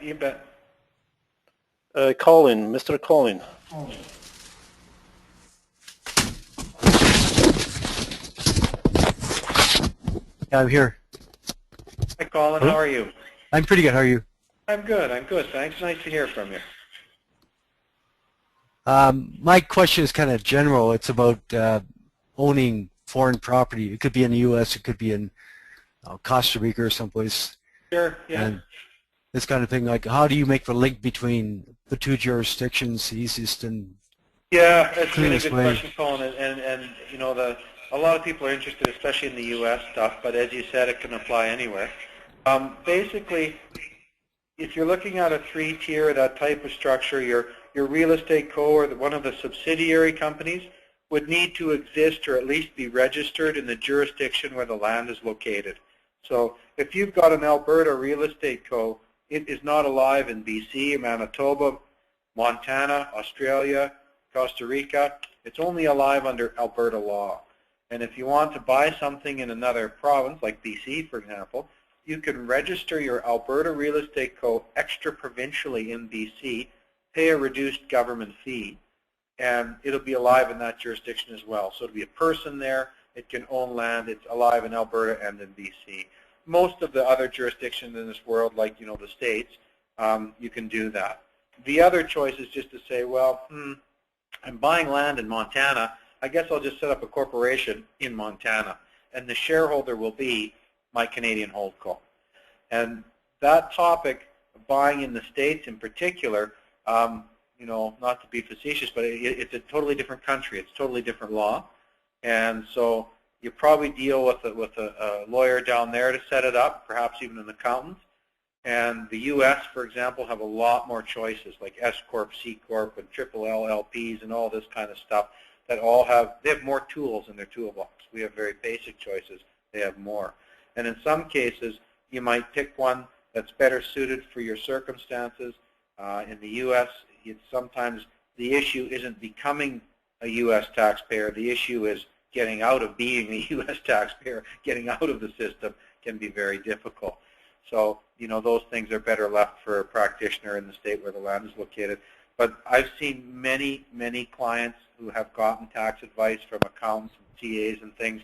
you bet. Colin, Mr. Colin. Yeah, I'm here. Hi, Colin. Hello? How are you? I'm pretty good. How are you? I'm good. I'm good. Thanks. Nice to hear from you. My question is kind of general. It's about owning foreign property. It could be in the U.S. It could be in Costa Rica or someplace. Sure. Yeah. And this kind of thing. Like, how do you make the link between the two jurisdictions easiest and Yeah, that's a really cleanest good way? question, Colin. And you know, a lot of people are interested, especially in the U.S. stuff. But as you said, it can apply anywhere. Basically, if you're looking at a three-tier, that type of structure, your real estate co or one of the subsidiary companies would need to exist or at least be registered in the jurisdiction where the land is located. So if you've got an Alberta real estate co, it is not alive in BC, Manitoba, Montana, Australia, Costa Rica. It's only alive under Alberta law. And if you want to buy something in another province, like BC, for example, you can register your Alberta Real Estate Co. extra-provincially in BC, pay a reduced government fee, and it'll be alive in that jurisdiction as well. So it'll be a person there, it can own land, it's alive in Alberta and in BC. Most of the other jurisdictions in this world, like the States, you can do that. The other choice is just to say, well, I'm buying land in Montana, I guess I'll just set up a corporation in Montana, and the shareholder will be my Canadian holdco. And that topic, buying in the States in particular, not to be facetious, but it's a totally different country. It's totally different law. And so you probably deal with a lawyer down there to set it up, perhaps even an accountant. And the U.S., for example, have a lot more choices, like S Corp, C Corp, and triple LLPs, and all this kind of stuff that they have more tools in their toolbox. We have very basic choices. They have more. And in some cases, you might pick one that's better suited for your circumstances. In the U.S., sometimes the issue isn't becoming a U.S. taxpayer. The issue is getting out of being a U.S. taxpayer. Getting out of the system can be very difficult. So, those things are better left for a practitioner in the state where the land is located. But I've seen many, many clients who have gotten tax advice from accountants and TAs and things.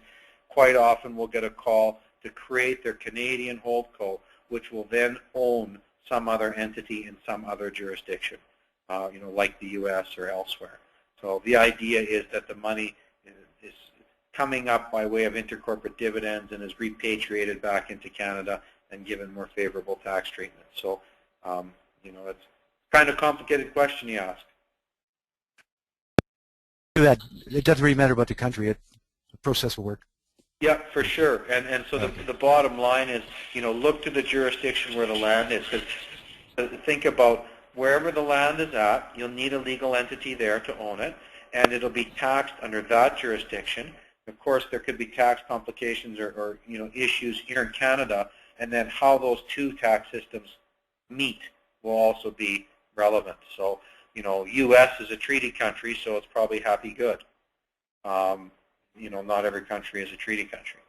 Quite often will get a call to create their Canadian holdco, which will then own some other entity in some other jurisdiction, like the U.S. or elsewhere. So the idea is that the money is coming up by way of intercorporate dividends and is repatriated back into Canada and given more favorable tax treatment. So, it's kind of a complicated question you ask. That it doesn't really matter about the country. The process will work. Yeah, for sure. And so the bottom line is, look to the jurisdiction where the land is. Because think about wherever the land is at, you'll need a legal entity there to own it, and it'll be taxed under that jurisdiction. Of course, there could be tax complications or issues here in Canada, and then how those two tax systems meet will also be relevant. So, U.S. is a treaty country, so it's probably happy good. Not every country is a treaty country.